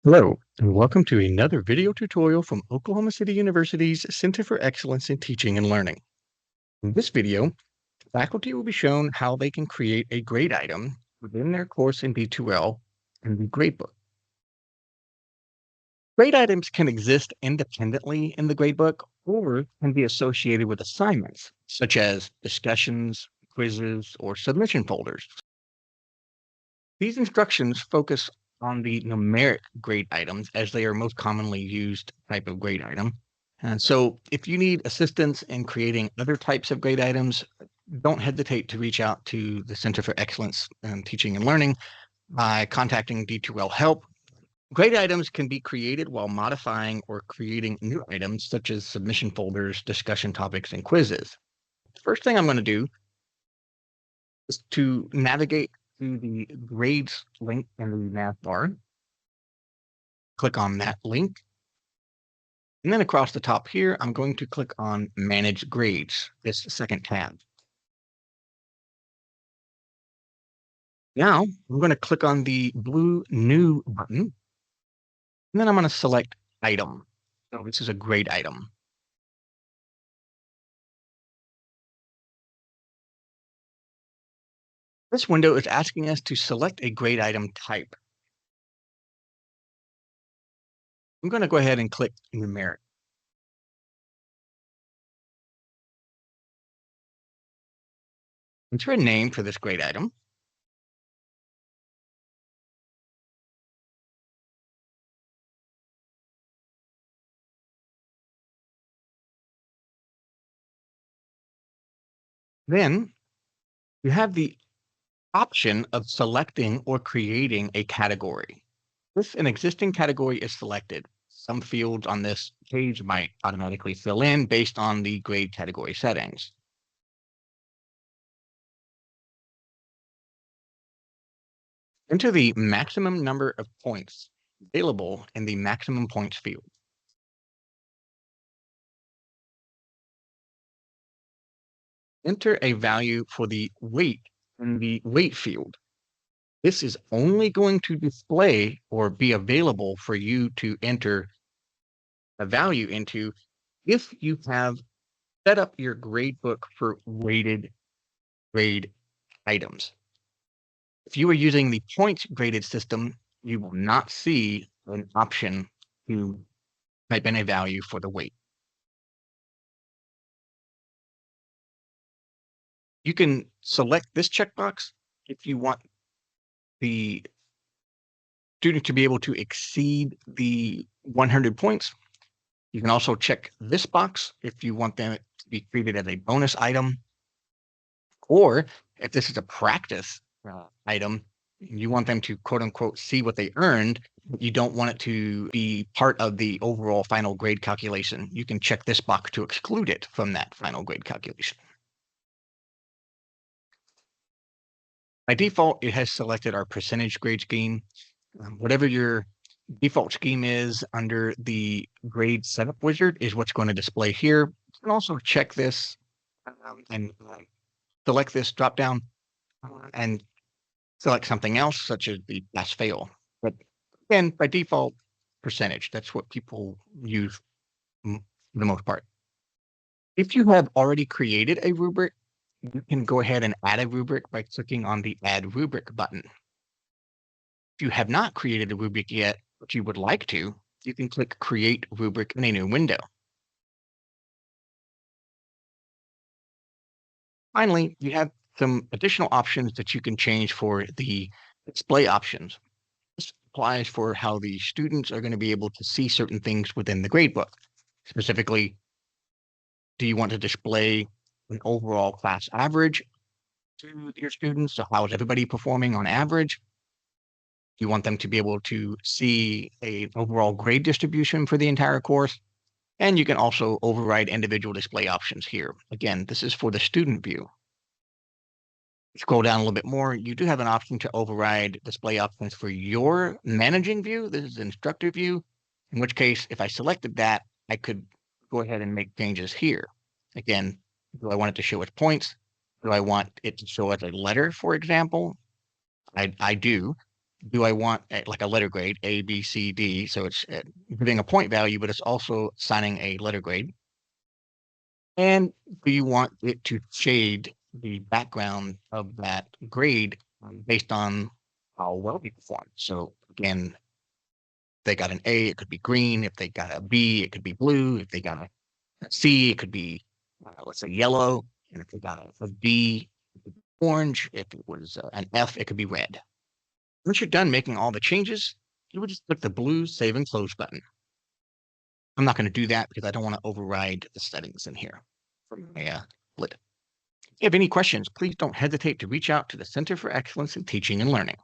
Hello, and welcome to another video tutorial from Oklahoma City University's Center for Excellence in Teaching and Learning. In this video, faculty will be shown how they can create a grade item within their course in D2L in the gradebook. Grade items can exist independently in the gradebook or can be associated with assignments, such as discussions, quizzes, or submission folders. These instructions focus on the numeric grade items as they are most commonly used type of grade item. And so if you need assistance in creating other types of grade items, don't hesitate to reach out to the Center for Excellence in Teaching and Learning by contacting D2L Help. Grade items can be created while modifying or creating new items such as submission folders, discussion topics, and quizzes. The first thing I'm going to do is to navigate to the grades link in the nav bar. Click on that link. And then across the top here, I'm going to click on Manage Grades, this second tab. Now, I'm going to click on the blue New button, and then I'm going to select Item. So this is a grade item. This window is asking us to select a grade item type. I'm going to go ahead and click Numeric. Enter a name for this grade item. Then you have the option of selecting or creating a category. If an existing category is selected, some fields on this page might automatically fill in based on the grade category settings. Enter the maximum number of points available in the maximum points field. Enter a value for the weight in the weight field. This is only going to display or be available for you to enter a value into if you have set up your gradebook for weighted grade items. If you are using the points graded system, you will not see an option to type in a value for the weight. You can select this checkbox if you want the student to be able to exceed the 100 points. You can also check this box if you want them to be treated as a bonus item, or if this is a practice item, you want them to quote unquote see what they earned. You don't want it to be part of the overall final grade calculation. You can check this box to exclude it from that final grade calculation. By default, it has selected our percentage grade scheme. Whatever your default scheme is under the grade setup wizard is what's going to display here. You can also check this and select this drop down and select something else, such as the pass fail. But again, by default, percentage, that's what people use for the most part. If you have already created a rubric, you can go ahead and add a rubric by clicking on the Add Rubric button. If you have not created a rubric yet, but you would like to, you can click Create Rubric in a new window. Finally, you have some additional options that you can change for the display options. This applies for how the students are going to be able to see certain things within the gradebook. Specifically, do you want to display an overall class average to your students? So how is everybody performing on average? You want them to be able to see an overall grade distribution for the entire course. And you can also override individual display options here. Again, this is for the student view. Scroll down a little bit more, you do have an option to override display options for your managing view. This is the instructor view, in which case, if I selected that, I could go ahead and make changes here. Again, do I want it to show as points? Do I want it to show as a letter, for example? I do. do I want like a letter grade, A, B, C, D? So it's giving a point value, but it's also assigning a letter grade. And do you want it to shade the background of that grade based on how well you perform? So again, if they got an A, it could be green. If they got a B, it could be blue. If they got a C, it could be, let's say, yellow. And if they got a D, it could be orange. If it was an F, it could be red. Once you're done making all the changes, you would just click the blue Save and Close button. I'm not going to do that because I don't want to override the settings in here from my lid. If you have any questions, please don't hesitate to reach out to the Center for Excellence in Teaching and Learning.